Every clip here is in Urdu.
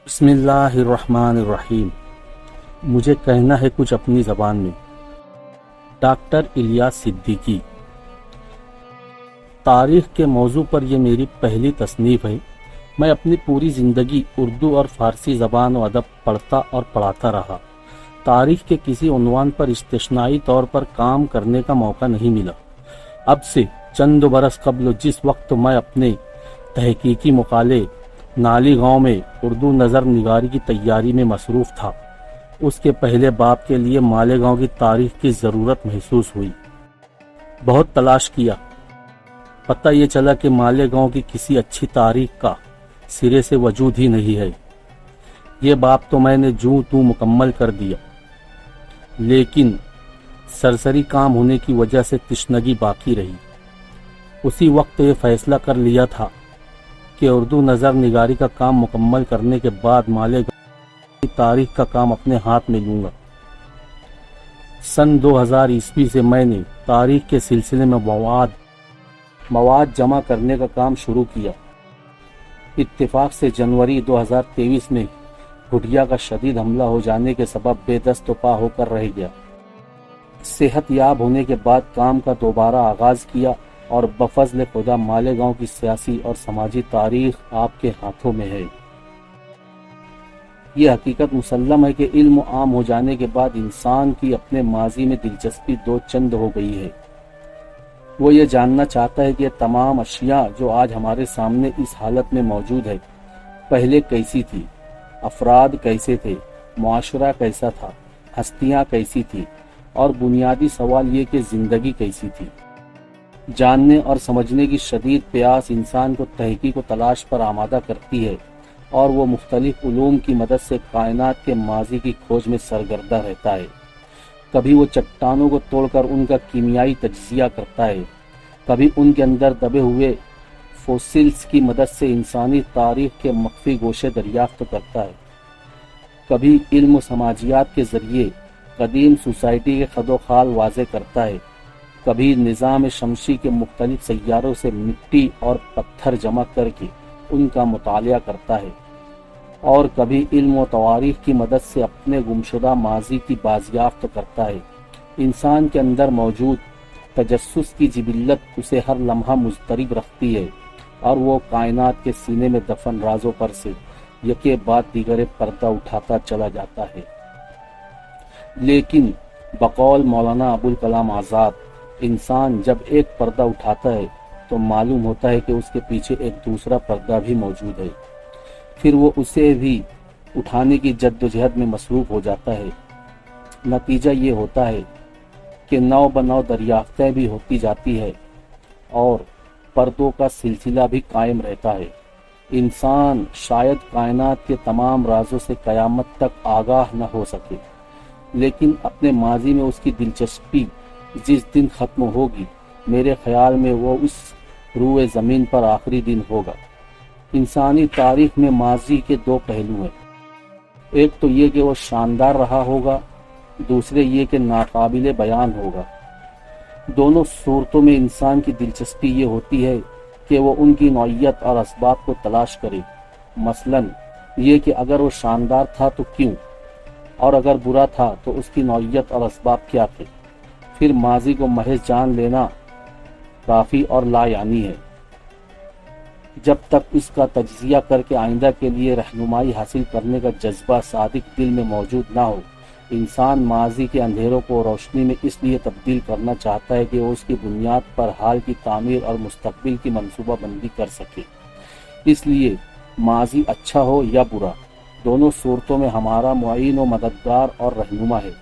بسم اللہ الرحمن الرحیم۔ مجھے کہنا ہے کچھ اپنی زبان میں۔ ڈاکٹر الیاس صدیقی۔ تاریخ کے موضوع پر یہ میری پہلی تصنیف ہے۔ میں اپنی پوری زندگی اردو اور فارسی زبان و ادب پڑھتا اور پڑھاتا رہا۔ تاریخ کے کسی عنوان پر استثنائی طور پر کام کرنے کا موقع نہیں ملا۔ اب سے چند برس قبل جس وقت میں اپنے تحقیقی مقالے نالی گاؤں میں اردو نظر نگاری کی تیاری میں مصروف تھا، اس کے پہلے باب کے لیے مالیگاؤں کی تاریخ کی ضرورت محسوس ہوئی۔ بہت تلاش کیا، پتہ یہ چلا کہ مالیگاؤں کی کسی اچھی تاریخ کا سرے سے وجود ہی نہیں ہے۔ یہ باب تو میں نے جوں توں مکمل کر دیا، لیکن سرسری کام ہونے کی وجہ سے تشنگی باقی رہی۔ اسی وقت یہ فیصلہ کر لیا تھا کہ اردو نظر نگاری کا کام مکمل کرنے کے بعد مالیگاؤں کی تاریخ کا کام اپنے ہاتھ میں لوں گا۔ سن 2000 عیسوی سے میں نے تاریخ کے سلسلے میں مواد جمع کرنے کا کام شروع کیا۔ اتفاق سے جنوری 2023 میں گٹھیا کا شدید حملہ ہو جانے کے سبب بے دست و پا ہو کر رہ گیا۔ صحت یاب ہونے کے بعد کام کا دوبارہ آغاز کیا اور بفضل خدا مالیگاؤں کی سیاسی اور سماجی تاریخ آپ کے ہاتھوں میں ہے۔ یہ حقیقت مسلم ہے کہ علم عام ہو جانے کے بعد انسان کی اپنے ماضی میں دلچسپی دو چند ہو گئی ہے۔ وہ یہ جاننا چاہتا ہے کہ یہ تمام اشیاء جو آج ہمارے سامنے اس حالت میں موجود ہے، پہلے کیسی تھی، افراد کیسے تھے، معاشرہ کیسا تھا، ہستیاں کیسی تھی، اور بنیادی سوال یہ کہ زندگی کیسی تھی۔ جاننے اور سمجھنے کی شدید پیاس انسان کو تحقیق و تلاش پر آمادہ کرتی ہے، اور وہ مختلف علوم کی مدد سے کائنات کے ماضی کی کھوج میں سرگردہ رہتا ہے۔ کبھی وہ چٹانوں کو توڑ کر ان کا کیمیائی تجزیہ کرتا ہے، کبھی ان کے اندر دبے ہوئے فوسلز کی مدد سے انسانی تاریخ کے مخفی گوشے دریافت کرتا ہے، کبھی علم و سماجیات کے ذریعے قدیم سوسائٹی کے خد و خال واضح کرتا ہے، کبھی نظام شمسی کے مختلف سیاروں سے مٹی اور پتھر جمع کر کے ان کا مطالعہ کرتا ہے، اور کبھی علم و تواریخ کی مدد سے اپنے گمشدہ ماضی کی بازیافت کرتا ہے۔ انسان کے اندر موجود تجسس کی جبلت اسے ہر لمحہ مضطرب رکھتی ہے، اور وہ کائنات کے سینے میں دفن رازوں پر سے یکے بعد دیگر پردہ اٹھاتا چلا جاتا ہے۔ لیکن بقول مولانا ابوالکلام آزاد، انسان جب ایک پردہ اٹھاتا ہے تو معلوم ہوتا ہے کہ اس کے پیچھے ایک دوسرا پردہ بھی موجود ہے، پھر وہ اسے بھی اٹھانے کی جد و جہد میں مصروف ہو جاتا ہے۔ نتیجہ یہ ہوتا ہے کہ نو بنو دریافتیں بھی ہوتی جاتی ہے اور پردوں کا سلسلہ بھی قائم رہتا ہے۔ انسان شاید کائنات کے تمام رازوں سے قیامت تک آگاہ نہ ہو سکے، لیکن اپنے ماضی میں اس کی دلچسپی جس دن ختم ہوگی، میرے خیال میں وہ اس روئے زمین پر آخری دن ہوگا۔ انسانی تاریخ میں ماضی کے دو پہلو ہیں، ایک تو یہ کہ وہ شاندار رہا ہوگا، دوسرے یہ کہ ناقابل بیان ہوگا۔ دونوں صورتوں میں انسان کی دلچسپی یہ ہوتی ہے کہ وہ ان کی نوعیت اور اسباب کو تلاش کرے۔ مثلاً یہ کہ اگر وہ شاندار تھا تو کیوں، اور اگر برا تھا تو اس کی نوعیت اور اسباب کیا تھے۔ پھر ماضی کو محض جان لینا کافی اور لا یعنی ہے۔ جب تک اس کا تجزیہ کر کے آئندہ کے لیے رہنمائی حاصل کرنے کا جذبہ صادق دل میں موجود نہ ہو، انسان ماضی کے اندھیروں کو روشنی میں اس لیے تبدیل کرنا چاہتا ہے کہ وہ اس کی بنیاد پر حال کی تعمیر اور مستقبل کی منصوبہ بندی کر سکے۔ اس لیے ماضی اچھا ہو یا برا، دونوں صورتوں میں ہمارا معین و مددگار اور رہنما ہے۔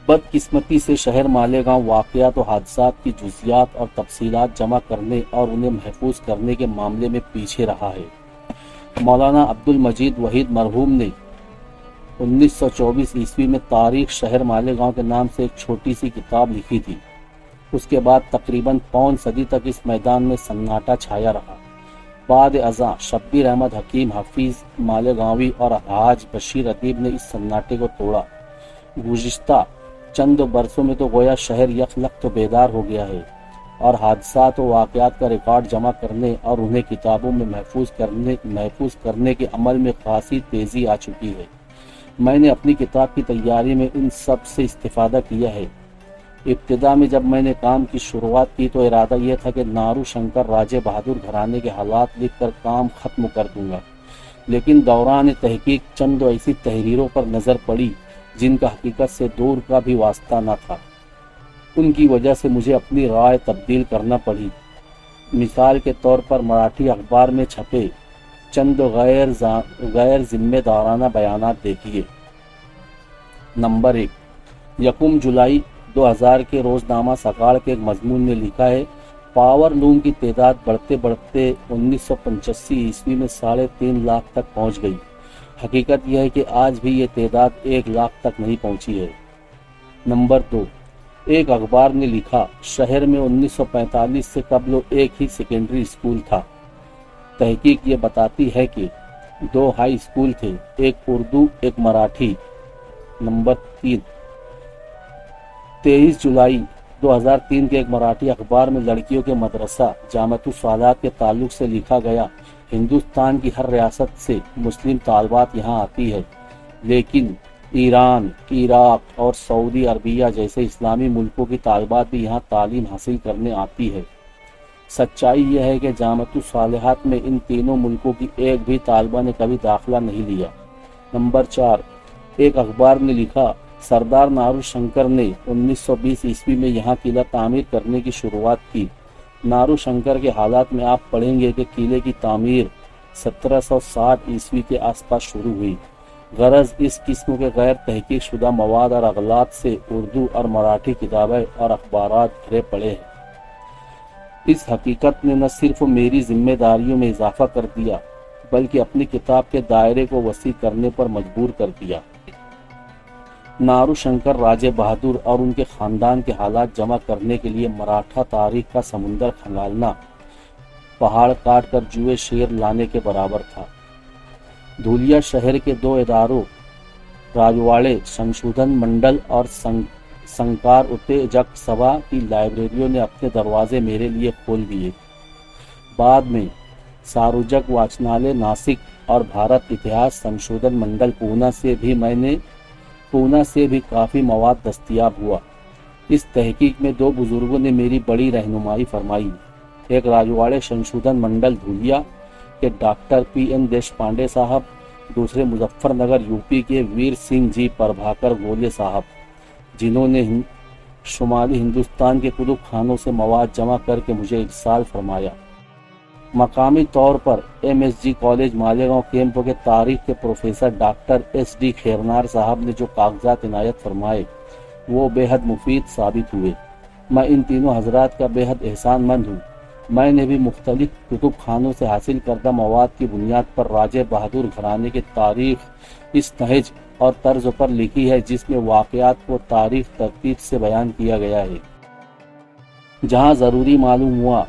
بدقسمتی سے شہر مالیگاؤں واقعات و حادثات کی جزیات اور تفصیلات جمع کرنے اور انہیں محفوظ کرنے کے معاملے میں پیچھے رہا ہے۔ مولانا عبدالمجید وحید مرحوم نے 1924 عیسوی میں تاریخ شہر مالیگاؤں کے نام سے ایک چھوٹی سی کتاب لکھی تھی۔ اس کے بعد تقریباً پون صدی تک اس میدان میں سناٹا چھایا رہا۔ بعد ازاں شبیر احمد حکیم حفیظ مالیگاؤی اور حاج بشیر ادیب نے اس سناٹے کو توڑا۔ گزشتہ چند برسوں میں تو گویا شہر یکلخت بیدار ہو گیا ہے۔ اور حادثات و واقعات کا ریکارڈ جمع کرنے اور انہیں کتابوں میں محفوظ کرنے کے عمل میں خاصی تیزی آ چکی ہے۔ میں نے اپنی کتاب کی تیاری میں ان سب سے استفادہ کیا ہے۔ ابتدا میں جب میں نے کام کی شروعات کی تو ارادہ یہ تھا کہ نارو شنکر راجے بہادر گھرانے کے حالات لکھ کر کام ختم کر دوں گا، لیکن دوران تحقیق چند ایسی تحریروں پر نظر پڑی جن کا حقیقت سے دور کا بھی واسطہ نہ تھا۔ ان کی وجہ سے مجھے اپنی رائے تبدیل کرنا پڑی۔ مثال کے طور پر مراٹھی اخبار میں چھپے چند غیر ذمہ دارانہ بیانات دیکھیے۔ نمبر 1، 1 جولائی 2000 کے روزنامہ سکاڑ کے ایک مضمون میں لکھا ہے، پاور لوم کی تعداد بڑھتے بڑھتے 1985 عیسوی میں 3.5 لاکھ تک پہنچ گئی۔ حقیقت یہ ہے کہ آج بھی یہ تعداد 1 لاکھ تک نہیں پہنچی ہے۔ نمبر 2، ایک اخبار نے لکھا، شہر میں 1945 سے قبل ایک ہی سیکنڈری اسکول تھا۔ تحقیق یہ بتاتی ہے کہ 2 ہائی اسکول تھے، ایک اردو ایک مراٹھی۔ نمبر 3، 23 جولائی 2003 کے ایک مراٹھی اخبار میں لڑکیوں کے مدرسہ جامعۃ الصالحات کے تعلق سے لکھا گیا، ہندوستان کی ہر ریاست سے مسلم طالبات یہاں آتی ہے، لیکن ایران، عراق اور سعودی عربیہ جیسے اسلامی ملکوں کی طالبات بھی یہاں تعلیم حاصل کرنے آتی ہے۔ سچائی یہ ہے کہ جامعۃ الصالحات میں ان تینوں ملکوں کی ایک بھی طالبہ نے کبھی داخلہ نہیں لیا۔ نمبر 4، ایک اخبار نے لکھا، سردار نارو شنکر نے 1920 عیسوی میں یہاں قلعہ تعمیر کرنے کی شروعات کی۔ نارو شنکر کے حالات میں آپ پڑھیں گے کہ قلعے کی تعمیر 1760 عیسوی کے آس پاس شروع ہوئی۔ غرض اس قسم کے غیر تحقیق شدہ مواد اور اغلاط سے اردو اور مراٹھی کتابیں اور اخبارات بھرے پڑے ہیں۔ اس حقیقت نے نہ صرف میری ذمہ داریوں میں اضافہ کر دیا بلکہ اپنی کتاب کے دائرے کو وسیع کرنے پر مجبور کر دیا۔ نارو شنکر راجے بہادر اور ان کے خاندان کے حالات جمع کرنے کے لیے مراٹھا تاریخ کا سمندر کھنگالنا پہاڑ کاٹ کر جوئے شیر لانے کے برابر تھا۔ دھولیا شہر کے 2 اداروں راجواڑے سنشودھن منڈل اور سنکار اتےجک سبھا کی لائبریریوں نے اپنے دروازے میرے لیے کھول دیے۔ بعد میں ساروجک واچنالیہ ناسک اور بھارت اتہاس سنشودھن منڈل پونا سے بھی کافی مواد دستیاب ہوا۔ اس تحقیق میں 2 بزرگوں نے میری بڑی رہنمائی فرمائی، ایک راجواڑے سنشودھن منڈل دھولیا کے ڈاکٹر PN دیشپانڈے صاحب، دوسرے مظفر نگر UP کے ویر سنگھ جی پربھاکر گولے صاحب، جنہوں نے شمالی ہندوستان کے کتب خانوں سے مواد جمع کر کے مجھے ارسال فرمایا۔ مقامی طور پر MSG کالج مالیگاؤں کیمپ کے تاریخ کے پروفیسر ڈاکٹر SD خیرنار صاحب نے جو کاغذات عنایت فرمائے وہ بے حد مفید ثابت ہوئے۔ میں ان تینوں حضرات کا بے حد احسان مند ہوں۔ میں نے بھی مختلف کتب خانوں سے حاصل کردہ مواد کی بنیاد پر راجے بہادر گھرانے کی تاریخ اس نہج اور طرز پر لکھی ہے جس میں واقعات کو تاریخ ترتیب سے بیان کیا گیا ہے۔ جہاں ضروری معلوم ہوا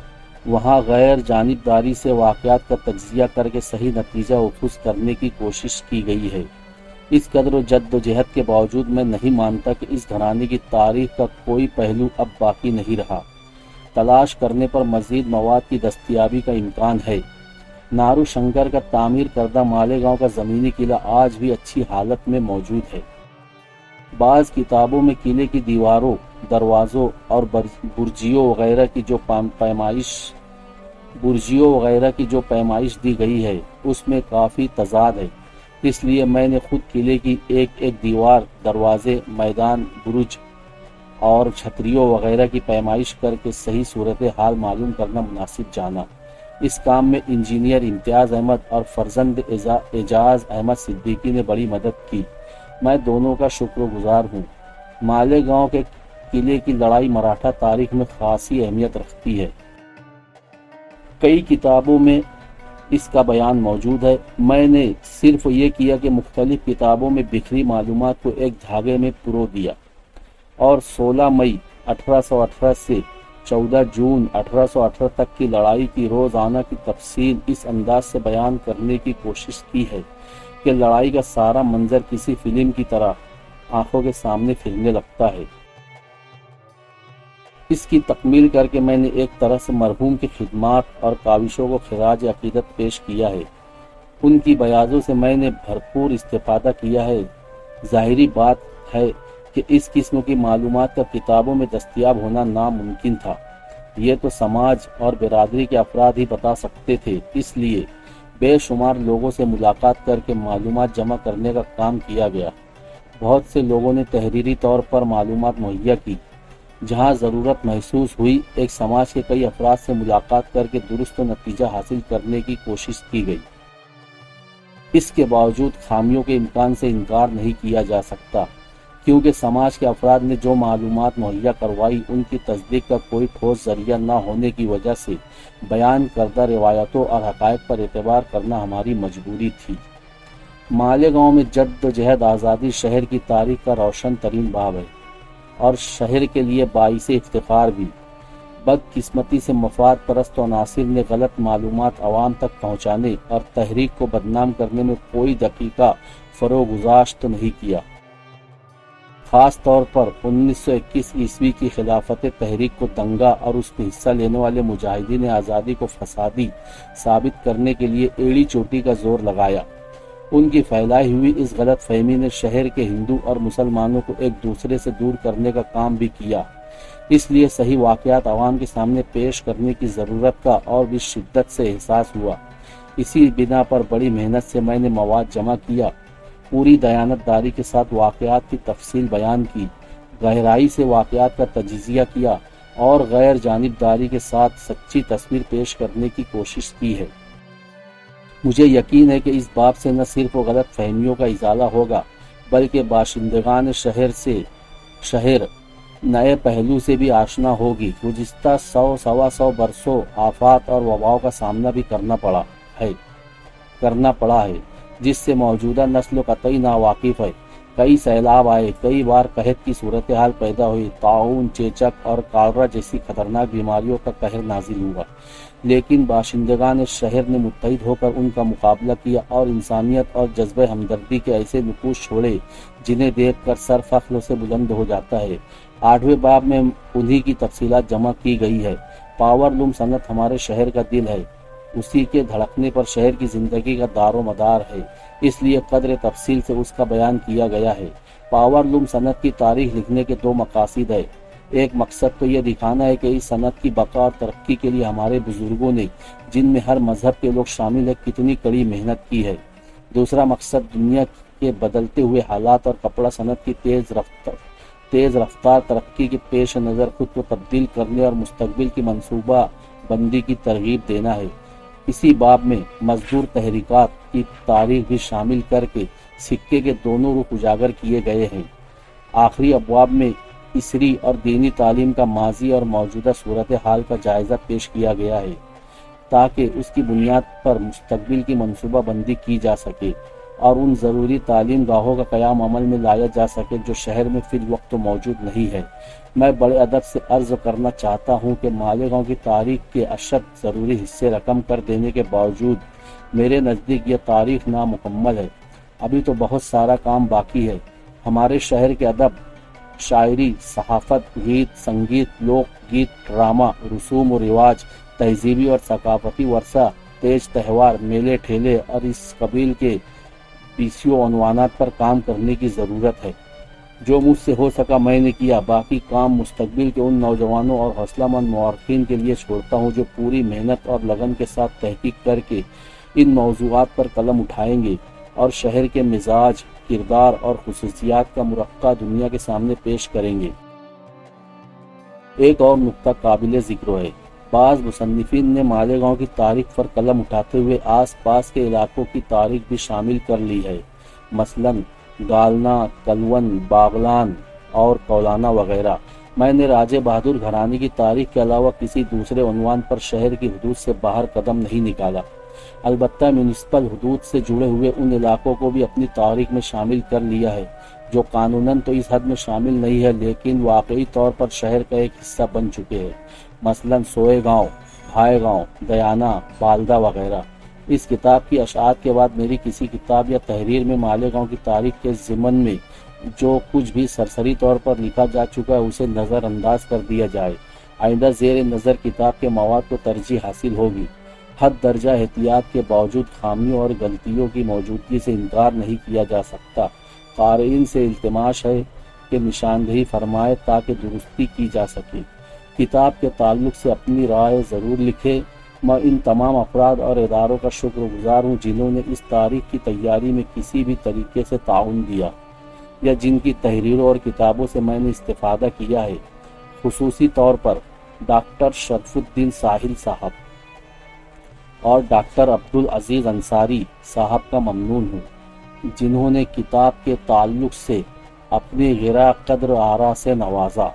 وہاں غیر جانبداری سے واقعات کا تجزیہ کر کے صحیح نتیجہ اخذ کرنے کی کوشش کی گئی ہے۔ اس قدر و جد و جہد کے باوجود میں نہیں مانتا کہ اس گھرانے کی تاریخ کا کوئی پہلو اب باقی نہیں رہا۔ تلاش کرنے پر مزید مواد کی دستیابی کا امکان ہے۔ نارو شنکر کا تعمیر کردہ مالیگاؤں کا زمینی قلعہ آج بھی اچھی حالت میں موجود ہے۔ بعض کتابوں میں قلعے کی دیواروں، دروازوں اور برجیوں وغیرہ کی جو پیمائش دی گئی ہے اس میں کافی تضاد ہے۔ اس لیے میں نے خود قلعے کی ایک دیوار، دروازے، میدان، برج اور چھتریوں وغیرہ کی پیمائش کر کے صحیح صورتحال معلوم کرنا مناسب جانا۔ اس کام میں انجینئر امتیاز احمد اور فرزند اعجاز احمد صدیقی نے بڑی مدد کی۔ میں دونوں کا شکر گزار ہوں۔ مالیگاؤں کے قلعے کی لڑائی مراٹھا تاریخ میں خاصی اہمیت رکھتی ہے۔ کئی کتابوں میں اس کا بیان موجود ہے۔ میں نے صرف یہ کیا کہ مختلف کتابوں میں بکھری معلومات کو ایک دھاگے میں پرو دیا اور 16 مئی 1818 سے 14 جون 1818 تک کی لڑائی کی روزانہ کی تفصیل اس انداز سے بیان کرنے کی کوشش کی ہے کہ لڑائی کا سارا منظر کسی فلم کی طرح آنکھوں کے سامنے پھرنے لگتا ہے۔ اس کی تکمیل کر کے میں نے ایک طرح سے مرحوم کی خدمات اور کاوشوں کو خراج عقیدت پیش کیا ہے۔ ان کی بیاضوں سے میں نے بھرپور استفادہ کیا ہے۔ ظاہری بات ہے کہ اس قسم کی معلومات کا کتابوں میں دستیاب ہونا ناممکن تھا۔ یہ تو سماج اور برادری کے افراد ہی بتا سکتے تھے، اس لیے بے شمار لوگوں سے ملاقات کر کے معلومات جمع کرنے کا کام کیا گیا۔ بہت سے لوگوں نے تحریری طور پر معلومات مہیا کی۔ جہاں ضرورت محسوس ہوئی، ایک سماج کے کئی افراد سے ملاقات کر کے درست نتیجہ حاصل کرنے کی کوشش کی گئی۔ اس کے باوجود خامیوں کے امکان سے انکار نہیں کیا جا سکتا، کیونکہ سماج کے افراد نے جو معلومات مہیا کروائی ان کی تصدیق کا کوئی ٹھوس ذریعہ نہ ہونے کی وجہ سے بیان کردہ روایتوں اور حقائق پر اعتبار کرنا ہماری مجبوری تھی۔ مالیگاؤں میں جد و جہد آزادی شہر کی تاریخ کا روشن ترین باب ہے اور شہر کے لیے باعث افتخار بھی۔ بدقسمتی سے مفاد پرست عناصر نے غلط معلومات عوام تک پہنچانے اور تحریک کو بدنام کرنے میں کوئی دقیقہ فروگزاشت نہیں کیا۔ خاص طور پر 1921 عیسوی کی خلافت تحریک کو دنگا اور اس میں حصہ لینے والے مجاہدین آزادی کو فسادی ثابت کرنے کے لیے ایڑی چوٹی کا زور لگایا۔ ان کی پھیلائی ہوئی اس غلط فہمی نے شہر کے ہندو اور مسلمانوں کو ایک دوسرے سے دور کرنے کا کام بھی کیا۔ اس لیے صحیح واقعات عوام کے سامنے پیش کرنے کی ضرورت کا اور بھی شدت سے احساس ہوا۔ اسی بنا پر بڑی محنت سے میں نے مواد جمع کیا، پوری دیانت داری کے ساتھ واقعات کی تفصیل بیان کی، گہرائی سے واقعات کا تجزیہ کیا اور غیر جانبداری کے ساتھ سچی تصویر پیش کرنے کی کوشش کی ہے۔ مجھے یقین ہے کہ اس باب سے نہ صرف غلط فہمیوں کا ازالہ ہوگا بلکہ باشندگان شہر نئے پہلو سے بھی آشنا ہوگی۔ گزشتہ 100-125 برسوں آفات اور وباؤں کا سامنا بھی کرنا پڑا ہے جس سے موجودہ نسل قطعی ناواقف ہے۔ کئی سیلاب آئے، کئی بار قحط کی صورتحال پیدا ہوئی، طاعون، چیچک اور کالرا جیسی خطرناک بیماریوں کا قہر نازل ہوا، لیکن باشندگان شہر نے متحد ہو کر ان کا مقابلہ کیا اور انسانیت اور جذبہ ہمدردی کے ایسے نقوش چھوڑے جنہیں دیکھ کر سر فخر سے بلند ہو جاتا ہے۔ 8ویں باب میں انہی کی تفصیلات جمع کی گئی ہے۔ پاور لوم صنعت ہمارے شہر کا دل ہے، اسی کے دھڑکنے پر شہر کی زندگی کا دار و مدار ہے، اس لیے قدر تفصیل سے اس کا بیان کیا گیا ہے۔ پاور لوم صنعت کی تاریخ لکھنے کے 2 مقاصد ہیں۔ ایک مقصد تو یہ دکھانا ہے کہ اس صنعت کی بقا اور ترقی کے لیے ہمارے بزرگوں نے، جن میں ہر مذہب کے لوگ شامل ہیں، کتنی کڑی محنت کی ہے۔ دوسرا مقصد دنیا کے بدلتے ہوئے حالات اور کپڑا صنعت کی تیز رفتار ترقی کے پیش نظر خود کو تبدیل کرنے اور مستقبل کی منصوبہ بندی کی ترغیب دینا ہے۔ اسی باب میں مذکور تحریکات کی تاریخ بھی شامل کر کے سکے کے دونوں رخ اجاگر کیے گئے ہیں۔ آخری ابواب میں عصری اور دینی تعلیم کا ماضی اور موجودہ صورتحال کا جائزہ پیش کیا گیا ہے تاکہ اس کی بنیاد پر مستقبل کی منصوبہ بندی کی جا سکے اور ان ضروری تعلیم گاہوں کا قیام عمل میں لایا جا سکے جو شہر میں فی الوقت موجود نہیں ہے۔ میں بڑے ادب سے عرض کرنا چاہتا ہوں کہ مالیگاؤں کی تاریخ کے اشد ضروری حصے رقم کر دینے کے باوجود میرے نزدیک یہ تاریخ نامکمل ہے۔ ابھی تو بہت سارا کام باقی ہے۔ ہمارے شہر کے ادب، شاعری، صحافت، گیت، سنگیت، لوک گیت، ڈرامہ، رسوم و رواج، تہذیبی اور ثقافتی ورثہ، تیج تہوار، میلے ٹھیلے اور اس قبیل کے 20 عنوانات پر کام کرنے کی ضرورت ہے۔ جو مجھ سے ہو سکا میں نے کیا، باقی کام مستقبل کے ان نوجوانوں اور حوصلہ مند مورخین کے لیے چھوڑتا ہوں جو پوری محنت اور لگن کے ساتھ تحقیق کر کے ان موضوعات پر قلم اٹھائیں گے اور شہر کے مزاج، کردار اور خصوصیات کا مرقع دنیا کے سامنے پیش کریں گے۔ ایک اور نقطہ قابل ذکر ہے۔ بعض مصنفین نے مالیگاؤں کی تاریخ پر قلم اٹھاتے ہوئے آس پاس کے علاقوں کی تاریخ بھی شامل کر لی ہے، مثلاً گالنا، کلون، باغلان اور کولانہ وغیرہ۔ میں نے راجہ بہادر گھرانے کی تاریخ کے علاوہ کسی دوسرے عنوان پر شہر کی حدود سے باہر قدم نہیں نکالا۔ البتہ میونسپل حدود سے جڑے ہوئے ان علاقوں کو بھی اپنی تاریخ میں شامل کر لیا ہے جو قانوناً تو اس حد میں شامل نہیں ہے لیکن واقعی طور پر شہر کا ایک حصہ بن چکے ہیں، مثلاً سوئے گاؤں، بھائے گاؤں، دیانہ، بالدہ وغیرہ۔ اس کتاب کی اشاعت کے بعد میری کسی کتاب یا تحریر میں مالیگاؤں کی تاریخ کے ضمن میں جو کچھ بھی سرسری طور پر لکھا جا چکا ہے اسے نظر انداز کر دیا جائے آئندہ زیر نظر کتاب کے مواد کو ترجیح حاصل ہوگی۔ حد درجہ احتیاط کے باوجود خامیوں اور غلطیوں کی موجودگی سے انکار نہیں کیا جا سکتا۔ قارئین سے التماس ہے کہ نشاندہی فرمائے تاکہ درستی کی جا سکے۔ کتاب کے تعلق سے اپنی رائے ضرور لکھے۔ میں ان تمام افراد اور اداروں کا شکر گزار ہوں جنہوں نے اس تاریخ کی تیاری میں کسی بھی طریقے سے تعاون دیا یا جن کی تحریروں اور کتابوں سے میں نے استفادہ کیا ہے۔ خصوصی طور پر ڈاکٹر شرف الدین ساحل صاحب اور ڈاکٹر عبدالعزیز انصاری صاحب کا ممنون ہوں، جنہوں نے کتاب کے تعلق سے اپنی غیر قدر آراء سے نوازا۔